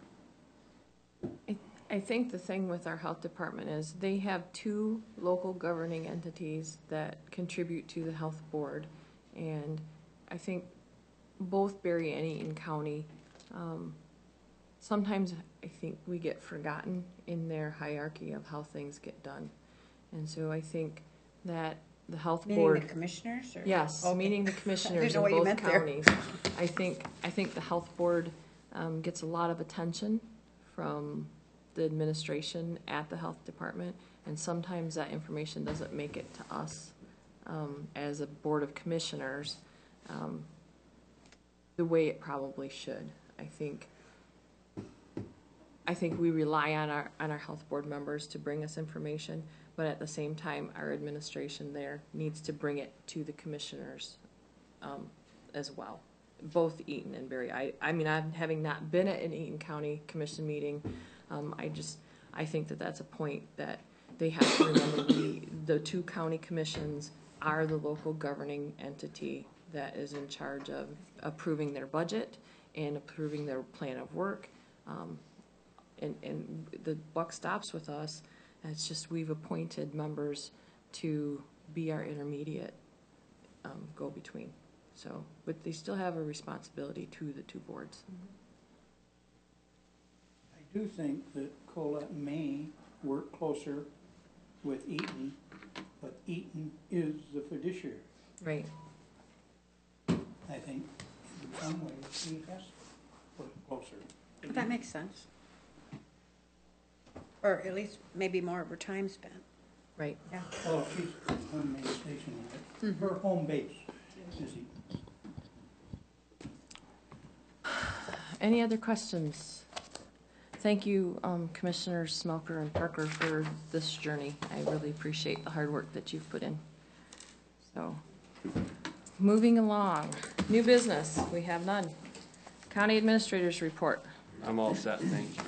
I think the thing with our health department is they have 2 local governing entities that contribute to the health board. And I think both Berry and Eaton County, sometimes I think we get forgotten in their hierarchy of how things get done. And so I think that the health board. Meaning the commissioners? Or? Yes, Okay. meaning the commissioners in what you both meant there. counties. I think the health board gets a lot of attention from the administration at the health department, and sometimes that information doesn't make it to us as a board of commissioners the way it probably should. I think we rely on our health board members to bring us information, but at the same time, our administration there needs to bring it to the commissioners as well, both Eaton and Berry. I mean, having not been at an Eaton County Commission meeting, I think that's a point that they have to remember. The 2 county commissions are the local governing entity that is in charge of approving their budget and approving their plan of work. And the buck stops with us. It's just we've appointed members to be our intermediate go-between. So, but they still have a responsibility to the 2 boards. I do think that Colette may work closer with Eaton, but Eaton is the fiduciary. Right. I think in some ways he has to work closer. That makes sense. Or at least maybe more of her time spent. Right. Yeah. Well, she's on main station, right? Her home base is Eaton. Any other questions? Thank you, Commissioners Smelker and Parker, for this journey. I really appreciate the hard work that you've put in. So, moving along. New business, we have none. County Administrator's Report. I'm all set, thank you.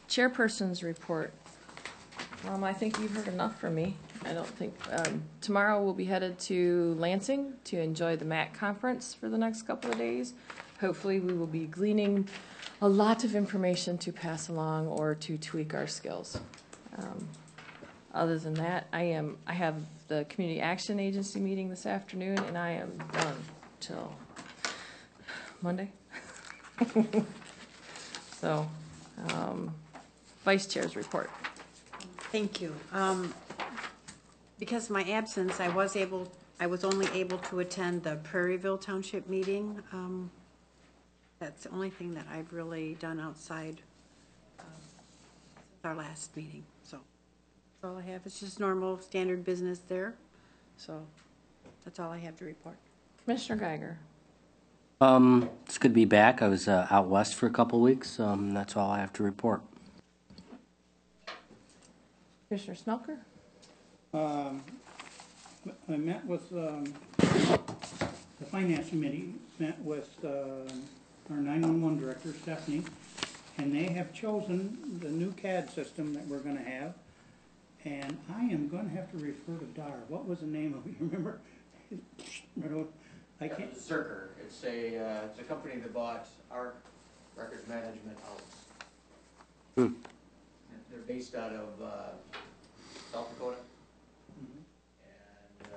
Chairperson's Report. I think you've heard enough from me. I don't think, tomorrow we'll be headed to Lansing to enjoy the MAC conference for the next couple of days. Hopefully we will be gleaning a lot of information to pass along or to tweak our skills. Other than that, I have the Community Action Agency meeting this afternoon, and I am done till Monday. So, Vice Chair's report. Thank you. Because of my absence, I was only able to attend the Prairieville Township meeting. That's the only thing that I've really done outside our last meeting. So that's all I have. It's just normal, standard business there. So that's all I have to report. Commissioner Geiger. It's good to be back. I was out west for a couple of weeks. That's all I have to report. Commissioner Smelker. I met with, the finance committee, met with, our 911 director, Stephanie, and they have chosen the new CAD system that we're gonna have. And I am gonna have to refer to Dar. What was the name of it, you remember? I can't. Zerker. It's a company that bought our records management out. They're based out of South Dakota, Mhm. and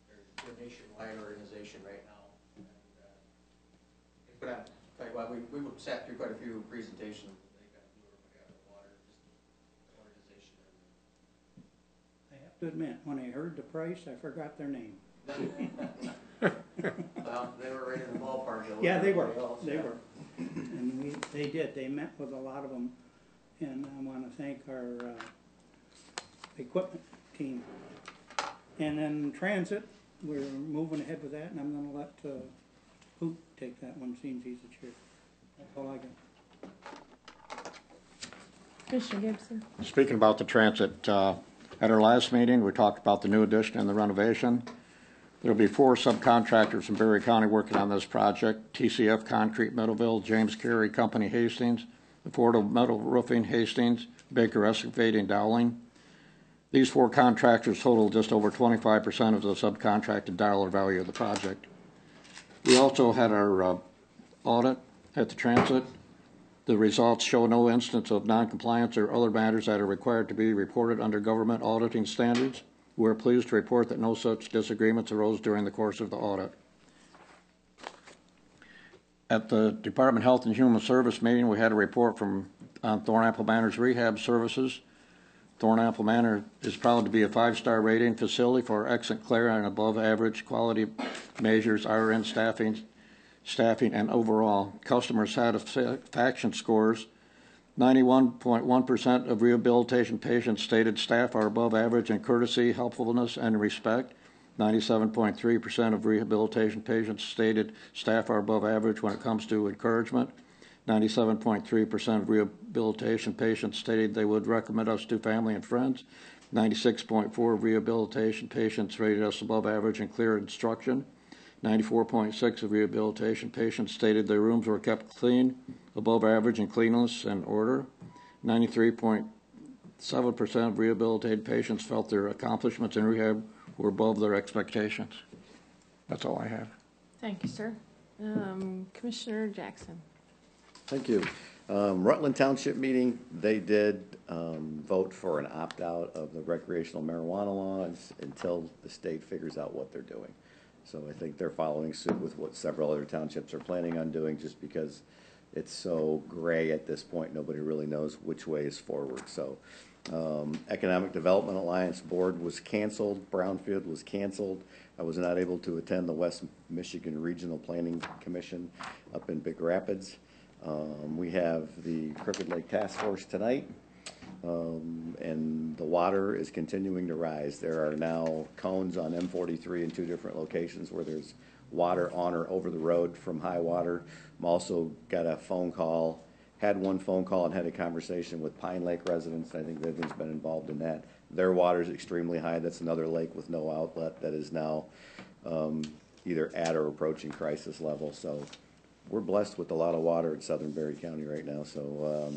they're a nationwide organization right now. And but in fact, well, we sat through quite a few presentations. They got to do the water, just organization. I have to admit, when I heard the price, I forgot their name. Well, they were right in the ballpark. Yeah, they were, they were. And they did, they met with a lot of them, and I wanna thank our, equipment team. And then transit, we're moving ahead with that, and I'm gonna let, Hoot take that one, seems he's the chair. That's all I got. Commissioner Gibson. Speaking about the transit, at our last meeting, we talked about the new addition and the renovation. There'll be 4 subcontractors in Berry County working on this project: TCF Concrete Middleville, James Carey Company Hastings, Affordable Metal Roofing Hastings, Baker Excavating Dowling. These 4 contractors total just over 25% of the subcontracted dollar value of the project. We also had our audit at the transit. The results show no instance of noncompliance or other matters that are required to be reported under government auditing standards. We're pleased to report that no such disagreements arose during the course of the audit. At the Department of Health and Human Service meeting, we had a report from Thornapple Manor's rehab services. Thornapple Manor is proud to be a 5-star rating facility for excellent care and above average quality measures, RN staffing, and overall customer satisfaction scores. 91.1% of rehabilitation patients stated staff are above average in courtesy, helpfulness, and respect. 97.3% of rehabilitation patients stated staff are above average when it comes to encouragement. 97.3% of rehabilitation patients stated they would recommend us to family and friends. 96.4% of rehabilitation patients rated us above average in clear instruction. 94.6% of rehabilitation patients stated their rooms were kept clean, above average in cleanliness and order. 93.7% of rehabilitated patients felt their accomplishments in rehab were above their expectations. That's all I have. Thank you, sir. Commissioner Jackson. Thank you. Rutland Township meeting, they did vote for an opt-out of the recreational marijuana laws until the state figures out what they're doing. So I think they're following suit with what several other townships are planning on doing, just because it's so gray at this point. Nobody really knows which way is forward. So Economic Development Alliance Board was canceled. Brownfield was canceled. I was not able to attend the West Michigan Regional Planning Commission up in Big Rapids. We have the Crooked Lake Task Force tonight. And the water is continuing to rise. There are now cones on M43 in 2 different locations where there's water on or over the road from high water. I'm also got a phone call, had one phone call and had a conversation with Pine Lake residents. I think Vivian's been involved in that. Their water is extremely high. That's another lake with no outlet that is now either at or approaching crisis level. So we're blessed with a lot of water in southern Berry County right now. So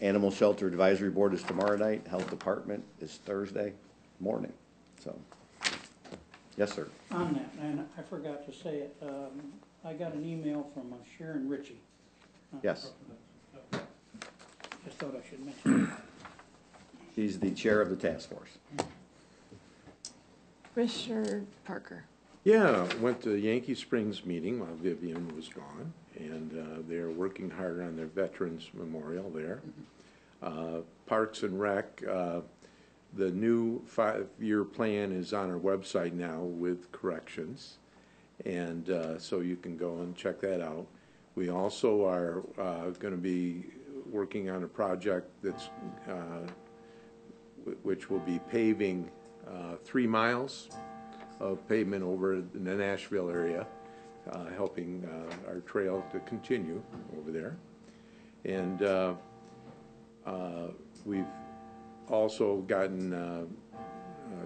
Animal Shelter Advisory Board is tomorrow night. Health Department is Thursday morning. So, yes, sir. On that, and I forgot to say it, I got an email from Sharon Ritchie. Yes. Just thought I should mention it. She's the chair of the task force. Commissioner Parker. Yeah, went to the Yankee Springs meeting while Vivian was gone, and they're working hard on their Veterans Memorial there. Parks and Rec, the new 5-year plan is on our website now with corrections, and so you can go and check that out. We also are going to be working on a project that's which will be paving 3 miles of pavement over in the Nashville area, helping our trail to continue over there. And we've also gotten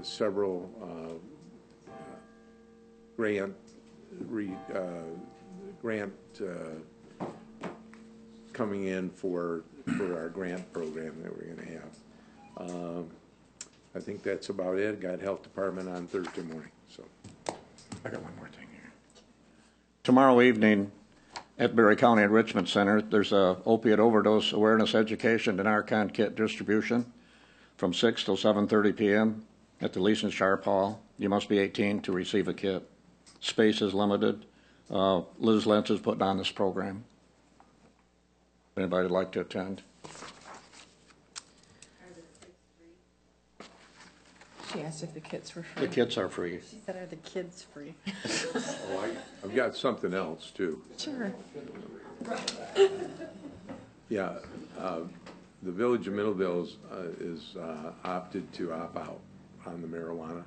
several grant coming in for our grant program that we're going to have. I think that's about it. Got health department on Thursday morning. So I got one more thing here. Tomorrow evening at Berry County Enrichment Center, there's a opiate overdose awareness education and Narcan kit distribution from 6 till 7:30 p.m. at the Leeson Sharp Hall. You must be 18 to receive a kit. Space is limited. Liz Lentz is putting on this program. Anybody would like to attend? She asked if the kits were free. The kits are free. She said, are the kids free? oh, I've got something else too. Sure. Yeah, the Village of Middleville is opted to opt out on the marijuana.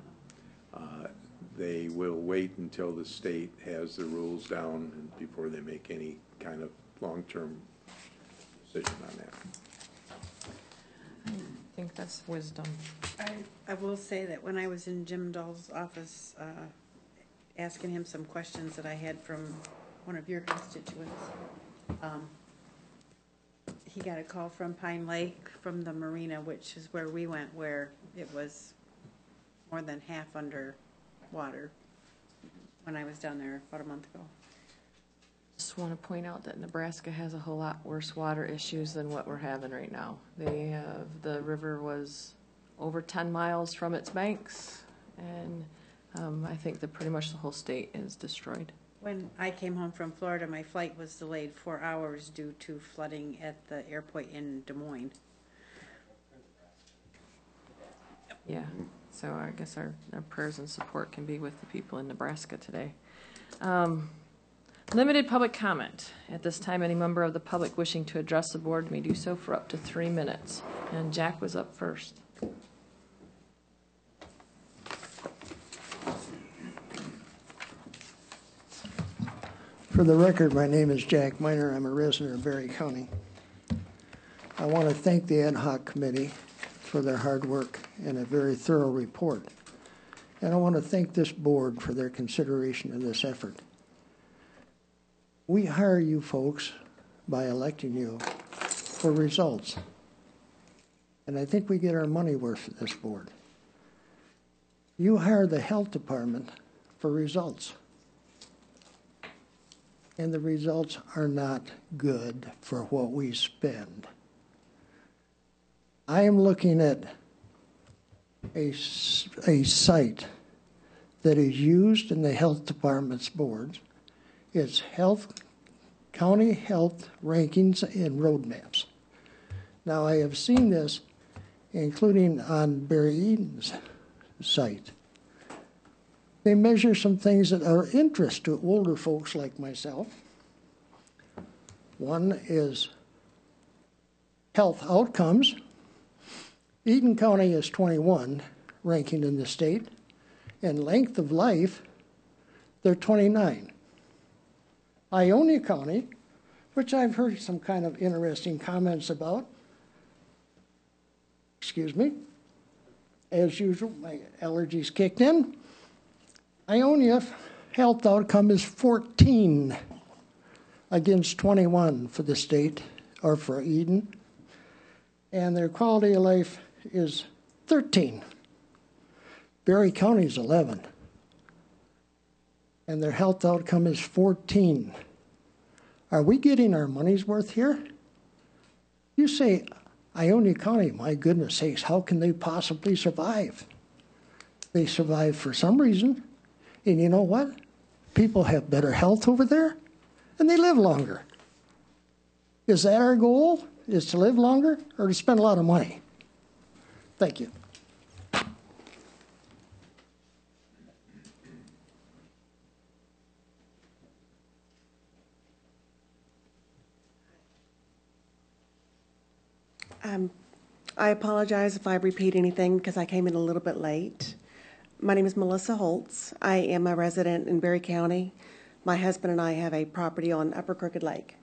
They will wait until the state has the rules down before they make any kind of long-term decision on that. I think that's wisdom. I will say that when I was in Jim Dahl's office, asking him some questions that I had from one of your constituents, he got a call from Pine Lake, from the marina, which is where we went, where it was more than half under water when I was down there about a month ago. Just want to point out that Nebraska has a whole lot worse water issues than what we're having right now. They have, the river was over 10 miles from its banks, and I think that pretty much the whole state is destroyed. When I came home from Florida, my flight was delayed 4 hours due to flooding at the airport in Des Moines. Yeah, so I guess our prayers and support can be with the people in Nebraska today. Limited public comment. At this time, any member of the public wishing to address the board may do so for up to 3 minutes. And Jack was up first. For the record, my name is Jack Miner. I'm a resident of Berry County. I want to thank the ad hoc committee for their hard work and a very thorough report. And I want to thank this board for their consideration of this effort. We hire you folks by electing you for results. And I think we get our money worth at this board. You hire the health department for results. And the results are not good for what we spend. I am looking at a site that is used in the health department's boards. It's county health rankings and roadmaps. Now, I have seen this, including on Barry Eden's site. They measure some things that are of interest to older folks like myself. One is health outcomes. Eden County is 21, ranking in the state, and length of life, they're 29. Ionia County, which I've heard some kind of interesting comments about, excuse me, as usual, my allergies kicked in. Ionia health outcome is 14 against 21 for the state, or for Eden. And their quality of life is 13. Berry County is 11. And their health outcome is 14. Are we getting our money's worth here? You say, Ionia County, my goodness sakes, how can they possibly survive? They survive for some reason. And you know what? People have better health over there, and they live longer. Is that our goal, is to live longer or to spend a lot of money? Thank you. I apologize if I repeat anything because I came in a little bit late. My name is Melissa Holtz. I am a resident in Berry County. My husband and I have a property on Upper Crooked Lake.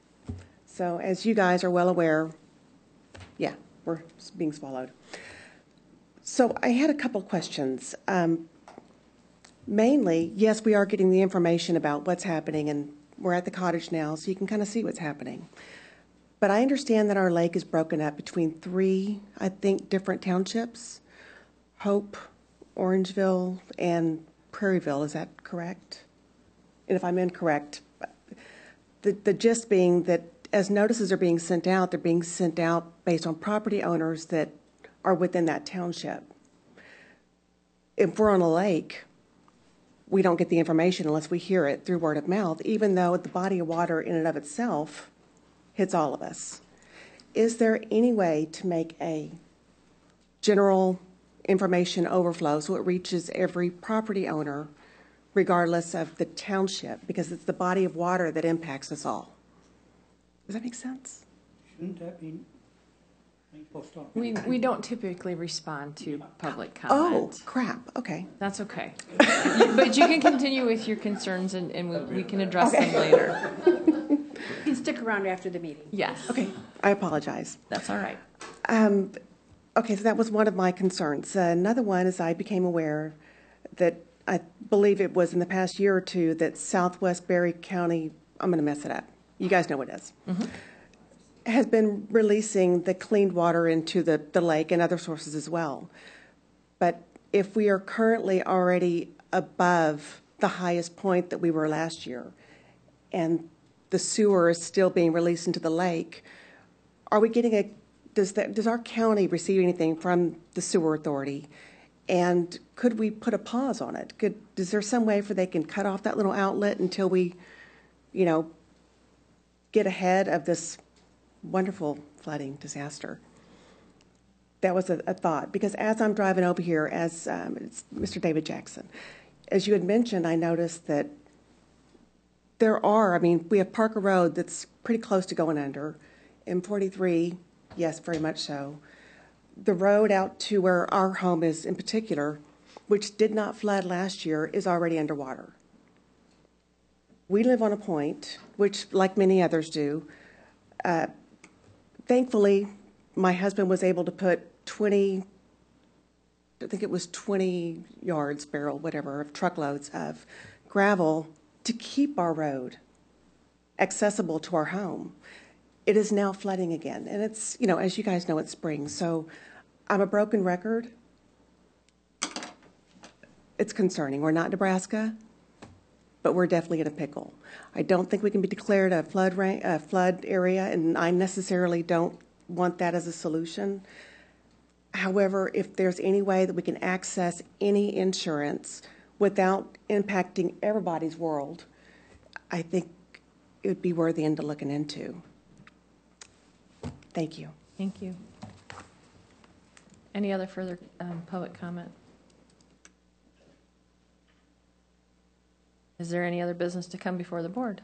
So as you guys are well aware, yeah, we're being swallowed. So I had a couple of questions. Mainly, yes, we are getting the information about what's happening, and we're at the cottage now, so you can kind of see what's happening. But I understand that our lake is broken up between 3, I think, different townships: Hope, Orangeville, and Prairieville. Is that correct? And if I'm incorrect, the gist being that as notices are being sent out, they're being sent out based on property owners that are within that township. If we're on a lake, we don't get the information unless we hear it through word of mouth, even though the body of water in and of itself hits all of us. Is there any way to make a general information overflow so it reaches every property owner regardless of the township? Because it's the body of water that impacts us all. Does that make sense? Shouldn't that be, ain't supposed to talk? We don't typically respond to public Oh, comment. crap, okay. That's okay. But you can continue with your concerns, and we can address them later. You can stick around after the meeting. Yes. Okay, I apologize. That's all right. Okay, so that was one of my concerns. Another one is I became aware that I believe it was in the past year or two that Southwest Berry County, I'm going to mess it up. You guys know what it is. Has been releasing the cleaned water into the lake and other sources as well. But if we are currently already above the highest point that we were last year, and the sewer is still being released into the lake, are we getting does our county receive anything from the sewer authority? And could we put a pause on it? Is there some way for they can cut off that little outlet until we, get ahead of this wonderful flooding disaster? That was a thought, because as I'm driving over here, as it's Mr. David Jackson, as you had mentioned, I noticed that we have Parker Road that's pretty close to going under, M43, yes, very much so. The road out to where our home is in particular, which did not flood last year, is already underwater. We live on a point, which, like many others do, thankfully, my husband was able to put 20 yards, whatever, of truckloads of gravel to keep our road accessible to our home. It is now flooding again, and it's, as you guys know, it's spring, so I'm a broken record. It's concerning. We're not Nebraska, but we're definitely in a pickle. I don't think we can be declared a flood area, and I necessarily don't want that as a solution. However, if there's any way that we can access any insurance without impacting everybody's world, I think it would be worthy into looking into. Thank you. Thank you. Any other further public comment? Is there any other business to come before the board?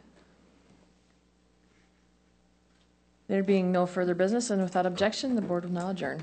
There being no further business and without objection, the board will now adjourn.